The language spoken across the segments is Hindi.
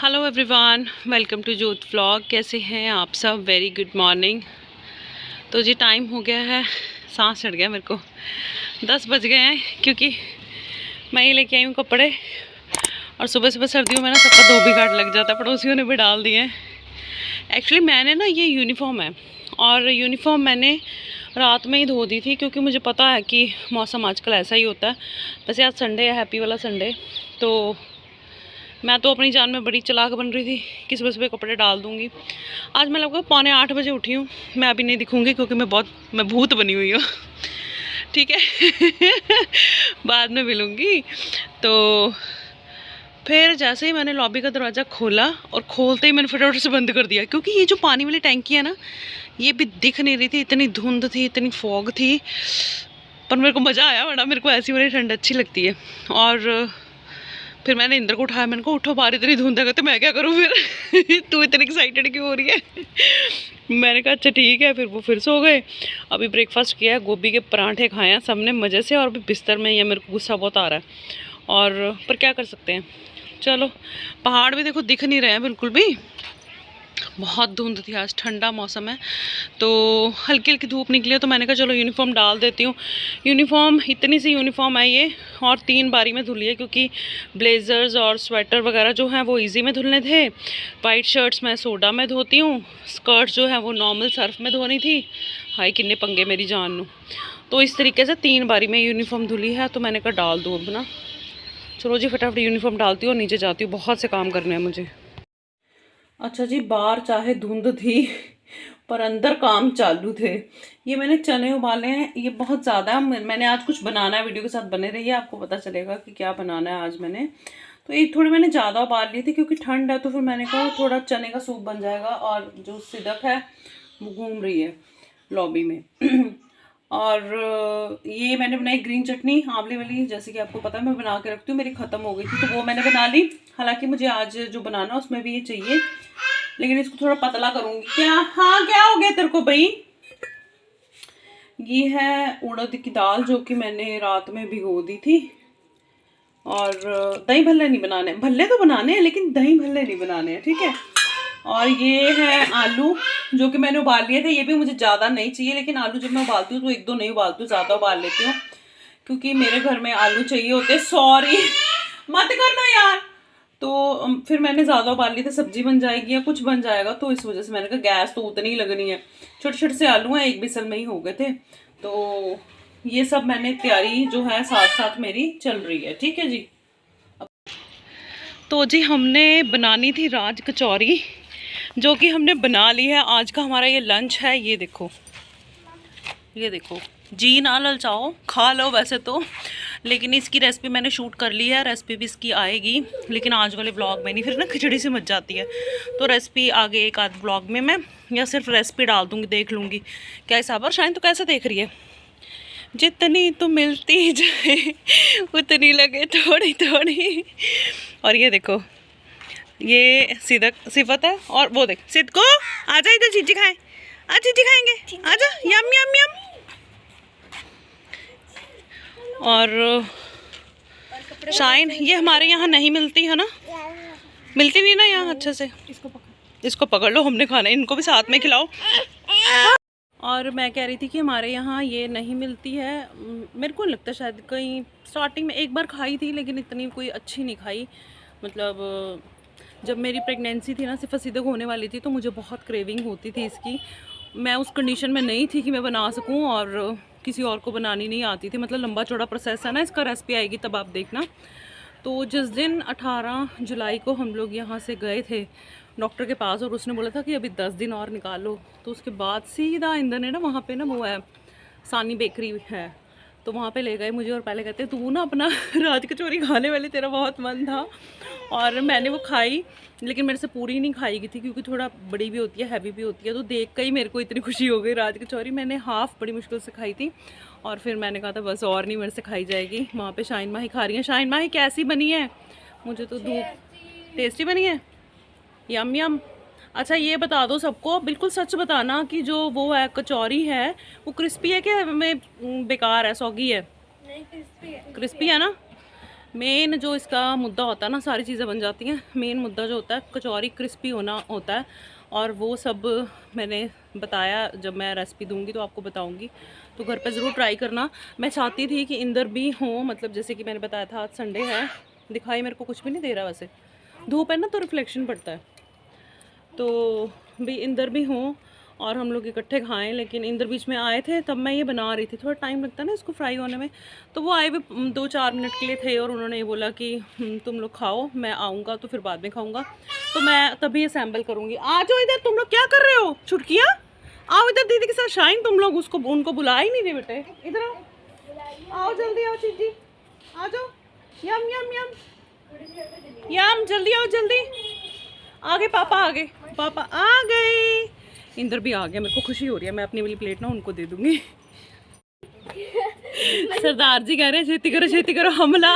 हेलो एवरीवन, वेलकम टू जोत व्लॉग। कैसे हैं आप सब? Very good morning. तो जी टाइम हो गया है, सांस चढ़ गया मेरे को। 10 बज गए हैं क्योंकि मैं ये लेके आई हूँ कपड़े। और सुबह सुबह सर्दियों में ना सबका धोबी घाट लग जाता है, पड़ोसियों ने भी डाल दिए हैं। एक्चुअली मैंने ना ये यूनिफॉर्म है और यूनिफॉर्म मैंने रात में ही धो दी थी क्योंकि मुझे पता है कि मौसम आजकल ऐसा ही होता है। वैसे आज संडे है, हैप्पी वाला संडे। तो मैं तो अपनी जान में बड़ी चालाक बन रही थी कि सुबह सुबह कपड़े डाल दूँगी। आज मैं लगभग 7:45 बजे उठी हूँ। मैं अभी नहीं दिखूँगी क्योंकि मैं भूत बनी हुई हूँ। ठीक है। बाद में मिलूँगी। तो फिर जैसे ही मैंने लॉबी का दरवाज़ा खोला और खोलते ही मैंने फटाफट से बंद कर दिया क्योंकि ये जो पानी वाली टैंकी है ना, ये भी दिख नहीं रही थी। इतनी धुंध थी, इतनी फॉग थी, पर मेरे को मज़ा आया बड़ा। मेरे को ऐसी वाली ठंड अच्छी लगती है। और फिर मैंने इंद्र को उठाया, मैंने कहा उठो, बाहर इतनी धुंध है। तो मैं क्या करूँ फिर? तू इतनी एक्साइटेड क्यों हो रही है? मैंने कहा अच्छा ठीक है। फिर वो फिर सो गए। अभी ब्रेकफास्ट किया है, गोभी के पराठे खाए हैं सबने मज़े से। और अभी बिस्तर में ही है, मेरे को गुस्सा बहुत आ रहा है। और पर क्या कर सकते हैं, चलो। पहाड़ भी देखो दिख नहीं रहे हैं बिल्कुल भी, बहुत धुंध थी। आज ठंडा मौसम है तो हल्की हल्की धूप निकली है। तो मैंने कहा चलो यूनिफॉर्म डाल देती हूँ। यूनिफॉर्म इतनी सी यूनिफॉर्म है ये, और 3 बारी में धुली है क्योंकि ब्लेज़र्स और स्वेटर वगैरह जो हैं वो इजी में धुलने थे। वाइट शर्ट्स मैं सोडा में धोती हूँ, स्कर्ट जो है वो नॉर्मल सर्फ में धोनी थी। हाय किन्ने पंगे मेरी जान नू। तो इस तरीके से 3 बारी में यूनिफॉर्म धुली है। तो मैंने कहा डाल दूँ अपना। चलो जी फटाफट यूनिफॉर्म डालती हूँ और नीचे जाती हूँ, बहुत से काम करने हैं मुझे। अच्छा जी, बाहर चाहे धुंध थी पर अंदर काम चालू थे। ये मैंने चने उबाले हैं, ये बहुत ज़्यादा मैंने आज कुछ बनाना है। वीडियो के साथ बने रहिए, आपको पता चलेगा कि क्या बनाना है आज मैंने। तो ये थोड़ी मैंने ज़्यादा उबाल ली थी क्योंकि ठंड है। तो फिर मैंने कहा थोड़ा चने का सूप बन जाएगा। और जो सिदक है वो घूम रही है लॉबी में। और ये मैंने बनाई ग्रीन चटनी आंवले वाली, जैसे कि आपको पता है मैं बना के रखती हूँ। मेरी ख़त्म हो गई थी तो वो मैंने बना ली। हालांकि मुझे आज जो बनाना है उसमें भी ये चाहिए, लेकिन इसको थोड़ा पतला करूँगी। क्या? हाँ क्या हो गया तेरे को भाई? ये है उड़द की दाल जो कि मैंने रात में भिगो दी थी। और दही भल्ले नहीं बनाने, भल्ले तो बनाने हैं लेकिन दही भल्ले नहीं बनाने हैं, ठीक है। और ये है आलू जो कि मैंने उबाल लिए थे। ये भी मुझे ज़्यादा नहीं चाहिए, लेकिन आलू जब मैं उबालती हूँ तो 1-2 नहीं उबालती हूँ, ज़्यादा उबाल लेती हूँ क्योंकि मेरे घर में आलू चाहिए होते। सॉरी मत करना यार। तो फिर मैंने ज़्यादा उबाल लिए थे, सब्जी बन जाएगी या कुछ बन जाएगा, तो इस वजह से मैंने कहा गैस तो उतनी ही लगनी है। छोटे छोटे से आलू हैं, 1 बिसल में ही हो गए थे। तो ये सब मैंने तैयारी जो है साथ साथ मेरी चल रही है, ठीक है जी। तो जी हमने बनानी थी राज कचौरी, जो कि हमने बना ली है। आज का हमारा ये लंच है। ये देखो, ये देखो जी, ना ललचाओ, खा लो वैसे तो, लेकिन इसकी रेसिपी मैंने शूट कर ली है। रेसिपी भी इसकी आएगी लेकिन आज वाले व्लॉग में नहीं, फिर ना खिचड़ी से मच जाती है। तो रेसिपी आगे एक आध व्लॉग में मैं या सिर्फ रेसिपी डाल दूँगी, देख लूँगी क्या हिसाब। और शायद तो कैसे देख रही है? जितनी तो मिलती जाए उतनी लगे थोड़ी थोड़ी। और ये देखो, ये सिफत है। और वो देख सिद्ध को, आजा इधर चीजी खाए। आज चीजी खाएंगे, आजा, यम यम यम। और शाइन ये हमारे यहाँ नहीं मिलती है ना, मिलती नहीं ना यहाँ अच्छे से। इसको पकड़ लो, हमने खाना है, इनको भी साथ में खिलाओ। और मैं कह रही थी कि हमारे यहाँ ये नहीं मिलती है। मेरे को नहीं लगता, शायद कहीं स्टार्टिंग में एक बार खाई थी लेकिन इतनी कोई अच्छी नहीं खाई। मतलब जब मेरी प्रेगनेंसी थी ना, सिर्फ सीधक होने वाली थी, तो मुझे बहुत क्रेविंग होती थी इसकी। मैं उस कंडीशन में नहीं थी कि मैं बना सकूं और किसी और को बनानी नहीं आती थी। मतलब लंबा चौड़ा प्रोसेस है ना, इसका रेसिपी आएगी तब आप देखना। तो जिस दिन 18 जुलाई को हम लोग यहाँ से गए थे डॉक्टर के पास, और उसने बोला था कि अभी 10 दिन और निकालो, तो उसके बाद सीधा इंदर ने ना वहाँ पे ना वो है सानी बेकरी है, तो वहाँ पे ले गए मुझे। और पहले कहते तू ना अपना राज कचौरी खाने वाली, तेरा बहुत मन था। और मैंने वो खाई लेकिन मेरे से पूरी नहीं खाई गई थी क्योंकि थोड़ा बड़ी भी होती है, हैवी भी होती है। तो देख कर ही मेरे को इतनी खुशी हो गई। राज कचौरी मैंने हाफ़ बड़ी मुश्किल से खाई थी और फिर मैंने कहा था बस और नहीं मेरे से खाई जाएगी। वहाँ पे शाइन माही खा रही हैं। शाइन माही कैसी बनी है? मुझे तो धूप टेस्टी बनी है, यम यम। अच्छा ये बता दो सबको, बिल्कुल सच बताना कि जो वो है कचौरी है वो क्रिस्पी है कि में बेकार है, सौगी है? नहीं क्रिस्पी है। क्रिस्पी है ना? मेन जो इसका मुद्दा होता है ना, सारी चीज़ें बन जाती हैं, मेन मुद्दा जो होता है कचौरी क्रिस्पी होना होता है। और वो सब मैंने बताया, जब मैं रेसिपी दूंगी तो आपको बताऊंगी, तो घर पे ज़रूर ट्राई करना। मैं चाहती थी कि इंदर भी हो, मतलब जैसे कि मैंने बताया था आज संडे है, दिखाई मेरे को कुछ भी नहीं दे रहा, वैसे धूप है ना तो रिफ्लेक्शन पड़ता है, तो भी इंदर भी हों और हम लोग इकट्ठे खाएं। लेकिन इंदर बीच में आए थे, तब मैं ये बना रही थी, थोड़ा टाइम लगता है ना इसको फ्राई होने में, तो वो आए भी 2-4 मिनट के लिए थे और उन्होंने ये बोला कि तुम लोग खाओ, मैं आऊँगा तो फिर बाद में खाऊँगा, तो मैं तभी असेंबल करूँगी। आ जाओ इधर, तुम लोग क्या कर रहे हो छुटकियाँ, आओ इधर दीदी के साथ। शाइन तुम लोग उसको, उनको बुला ही नहीं रहे बेटे, इधर आओ जल्दी आओ चीजी, आ जाओ। यम यम यम यम, जल्दी आओ जल्दी, आ गए पापा, आ गए पापा, आ गए। इंदर भी आ गया, मेरे को खुशी हो रही है, मैं अपनी वाली प्लेट ना उनको दे दूंगी। सरदार जी कह रहे हैं छेती करो हमला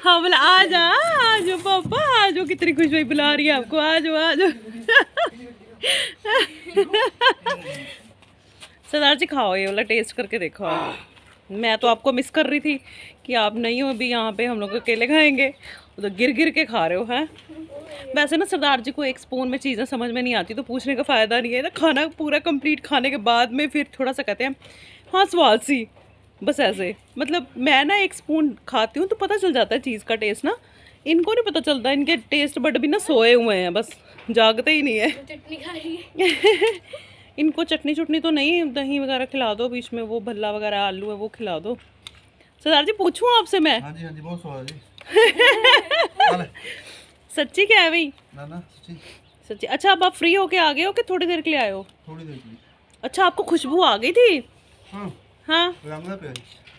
हमला, आ जाओ पापा, आ जाओ, कितनी खुश हुई बुला रही है आपको, आ जाओ आ जाओ। सरदार जी खाओ, ये वाला टेस्ट करके देखो आप। मैं तो आपको मिस कर रही थी कि आप नहीं हो अभी यहाँ पे, हम लोग अकेले खाएंगे, तो गिर गिर के खा रहे हो हैं। वैसे ना सरदार जी को एक स्पून में चीज़ें समझ में नहीं आती, तो पूछने का फ़ायदा नहीं है ना, खाना पूरा कंप्लीट खाने के बाद में फिर थोड़ा सा कहते हैं हाँ स्वाद सी, बस ऐसे। मतलब मैं ना एक स्पून खाती हूँ तो पता चल जाता है चीज़ का टेस्ट ना, इनको नहीं पता चलता, इनके टेस्ट बड भी ना सोए हुए हैं, बस जागते ही नहीं है। चटनी खा रही है। इनको चटनी तो नहीं, दही वगैरह खिला दो बीच में, वो भल्ला वगैरह आलू है वो खिला दो। सरदार जी पूछूं आपसे मैं? हाँ जी बहुत स्वाद जी। सच्ची क्या है भाई? ना ना सच्ची। अच्छा, अब आप फ्री होके आ गए हो कि थोड़ी देर के लिए आए हो? थोड़ी देर के लिए। अच्छा, आपको खुशबू आ गई थी? हाँ हाँ,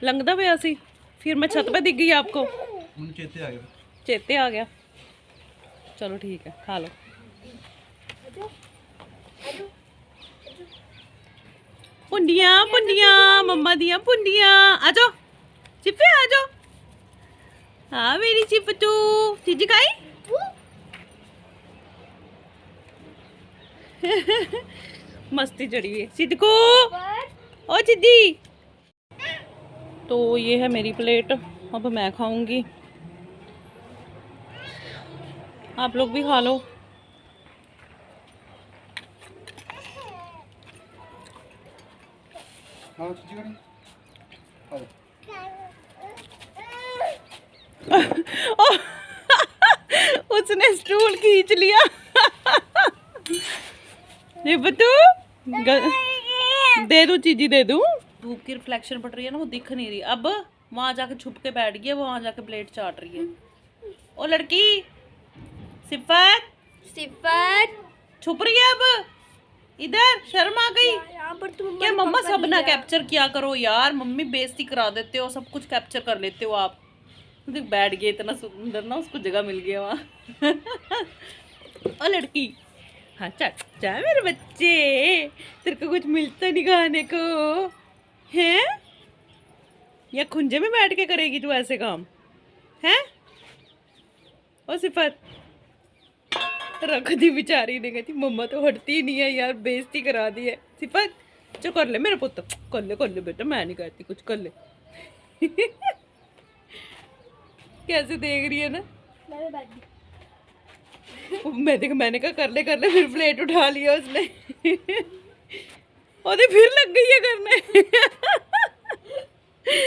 लंगदा पे सी, फिर मैं छत पे दिख गई आपको, चेते आ गया। चेते आ गया, चलो ठीक है, खा लो। पुंडिया पुंडिया, मम्मा दिया पुंडिया, आ जाओ चिप्पे, आ जाओ। हाँ मेरी चिप्पू, चीजी खाई? मस्ती चढ़ी हुई सिद्ध को, ओ सिद्धी। तो ये है मेरी प्लेट, अब मैं खाऊंगी, आप लोग भी खा लो। उसने स्टूल खींच लिया। ये बतू दे दूं चीजी, दे दूं? धूप की रिफ्लेक्शन पड़ रही है ना, वो दिख नहीं रही। अब वहां जाके छुप के बैठ गई है, वो वहां जाके प्लेट चाट रही है। ओ लड़की सिफत, सिफत छुप रही है अब, इधर शर्म आ गई यहाँ पर तुम क्या? मम्मा सब ना कैप्चर किया करो यार, मम्मी बेइज्जती करा देते हो, सब कुछ कैप्चर कर लेते हो आप। देख बैठ गए, इतना सुंदर ना, उसको जगह मिल गया वहाँ। ओ लड़की, हाँ चाचा मेरे बच्चे, तेरे को कुछ मिलता नहीं खाने को है, या खुंजे में बैठ के करेगी तू ऐसे काम है? ओ सिफत, रख दी बेचारी ने, कहती मम्मा तो हटती नहीं है यार, बेइज्जती करा दी है। सिफत जो कर ले मेरे पुत्र, कर ले बेटा, मैं नहीं कहती कुछ, कर ले। कैसे देख रही है ना, मैंने कहा कर ले, फिर प्लेट उठा लिया उसने। और फिर लग गई है करने।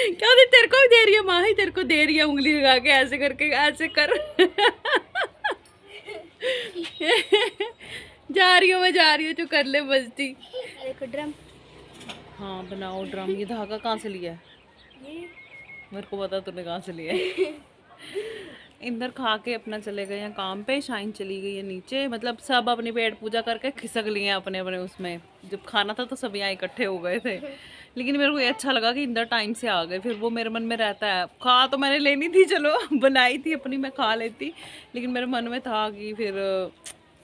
क्या होती, तेरे को भी दे रही है माँ, ही तेरे को दे रही है, उंगली लगा के ऐसे करके, ऐसे कर। जा रही हूँ जो कर ले बजती। देखो ड्रम, हाँ बनाओ ड्रम। ये धागा कहाँ से लिया है? मेरे को पता तूने कहाँ से लिया है। इंदर खा के अपना चले गए हैं काम पे, शाइन चली गई है नीचे, मतलब सब अपनी पेट पूजा करके खिसक लिए हैं अपने अपने उसमें। जब खाना था तो सब यहाँ इकट्ठे हो गए थे, लेकिन मेरे को ये अच्छा लगा कि इंदर टाइम से आ गए, फिर वो मेरे मन में रहता है। खा तो मैंने लेनी थी, चलो बनाई थी अपनी, मैं खा लेती, लेकिन मेरे मन में था कि फिर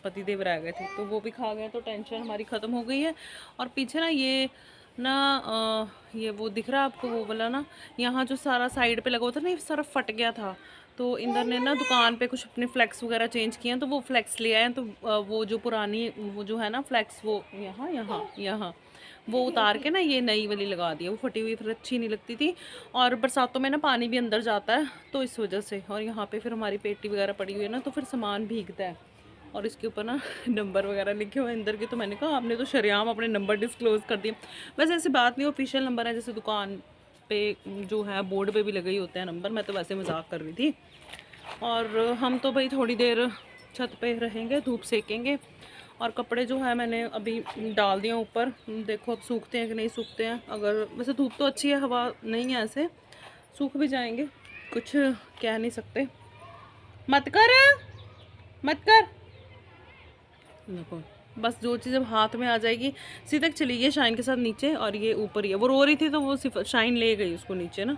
पतिदेव रह गए थे, तो वो भी खा गए, तो टेंशन हमारी ख़त्म हो गई है। और पीछे ना ये ये वो दिख रहा है आपको, वो वाला ना, यहाँ जो सारा साइड पे लगा हुआ था ना, ये सारा फट गया था, तो इंदर ने ना दुकान पे कुछ अपने फ्लैक्स वगैरह चेंज किए हैं, तो वो फ्लैक्स ले आए हैं, तो वो जो पुरानी वो जो है ना फ्लैक्स, वो यहाँ वो उतार के ना ये नई वाली लगा दी है, वो फटी हुई फिर अच्छी नहीं लगती थी। और बरसातों में ना पानी भी अंदर जाता है तो इस वजह से। और यहाँ पे फिर हमारी पेटी वगैरह पड़ी हुई है ना, तो फिर सामान भीगता है। और इसके ऊपर ना नंबर वगैरह लिखे हुए हैं अंदर के, तो मैंने कहा आपने तो शरेआम अपने नंबर डिस्क्लोज़ कर दिए। वैसे ऐसी बात नहीं, ऑफिशियल नंबर है, जैसे दुकान पे जो है बोर्ड पे भी लगे ही होते हैं नंबर। मैं तो वैसे मजाक कर रही थी। और हम तो भाई थोड़ी देर छत पे रहेंगे, धूप सेकेंगे। और कपड़े जो है मैंने अभी डाल दिए ऊपर, देखो अब सूखते हैं कि नहीं सूखते हैं। अगर वैसे धूप तो अच्छी है, हवा नहीं है, ऐसे सूख भी जाएंगे, कुछ कह नहीं सकते। मत कर मत कर, देखो बस जो चीज़ अब हाथ में आ जाएगी। सीधे चली गई शाइन के साथ नीचे, और ये ऊपर ही है। वो रो रही थी तो वो सिर्फ शाइन ले गई उसको नीचे ना।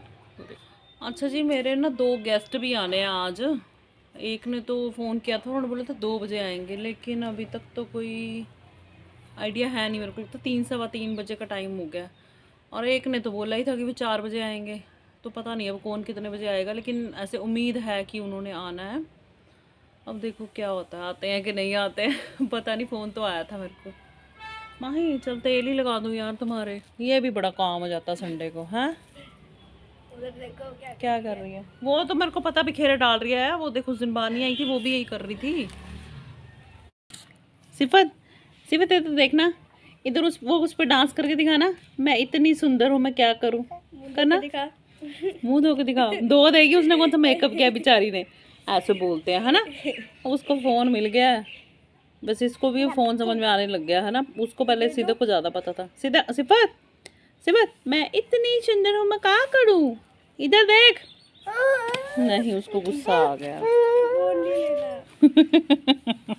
अच्छा जी, मेरे ना 2 गेस्ट भी आने हैं आज। एक ने तो फ़ोन किया था, उन्होंने बोला था 2 बजे आएंगे, लेकिन अभी तक तो कोई आइडिया है नहीं मेरे को। तो 3 सवा 3 बजे का टाइम हो गया। और एक ने तो बोला ही था कि वो 4 बजे आएंगे, तो पता नहीं अब कौन कितने बजे आएगा, लेकिन ऐसे उम्मीद है कि उन्होंने आना है। अब देखो क्या होता है, आते हैं कि नहीं आते हैं पता नहीं। फ़ोन तो आया था मेरे को। माही चल तेल ही लगा दूँ यार तुम्हारे, ये भी बड़ा काम हो जाता संडे को। हैं उधर देखो क्या कर रही है वो, तो मेरे को पता बिखेरे डाल रही है वो। देखो उस दिन बानी आई थी, वो भी यही कर रही थी। सिफत सिफत, ये तो देखना इधर, उस पर डांस करके दिखाना। मैं इतनी सुंदर हूँ, मैं क्या करूँ, करना। दिखा। मुंह धो के दिखा। धो देगी उसने, कौन सा मेकअप किया बेचारी ने, ऐसे बोलते हैं है ना। उसको फ़ोन मिल गया है, बस इसको भी फ़ोन समझ में आने लग गया है ना। उसको पहले सीधे को ज़्यादा पता था। सीधा सिफत सिफत, मैं इतनी सुंदर हूँ, मैं क्या करूँ, इधर देख। नहीं, उसको गुस्सा आ गया। फोन नहीं लेना।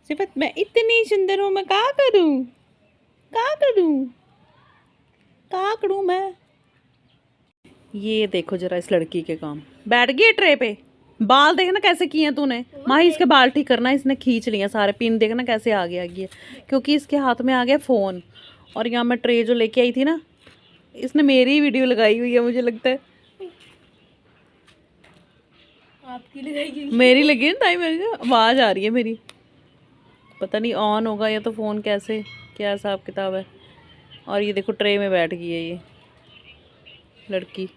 सिफत, मैं इतनी सुंदर हूँ, मैं क्या करूँ, क्या करूँ, क्या करूँ मैं। ये देखो जरा इस लड़की के काम। बैठ गई है ट्रे पे। बाल देखना कैसे किए हैं तूने। माही इसके बाल ठीक करना, इसने खींच लिया सारे। पिन देखना कैसे आगे आ गई है, क्योंकि इसके हाथ में आ गया फ़ोन। और यहाँ मैं ट्रे जो लेके आई थी ना, इसने मेरी वीडियो लगाई हुई है, मुझे लगता है। आपकी लगाई। मेरी लगी है ना, टाइम मेरी आवाज़ आ रही है मेरी। पता नहीं ऑन होगा या तो फ़ोन, कैसे क्या हिसाब किताब है। और ये देखो ट्रे में बैठ गई है ये लड़की।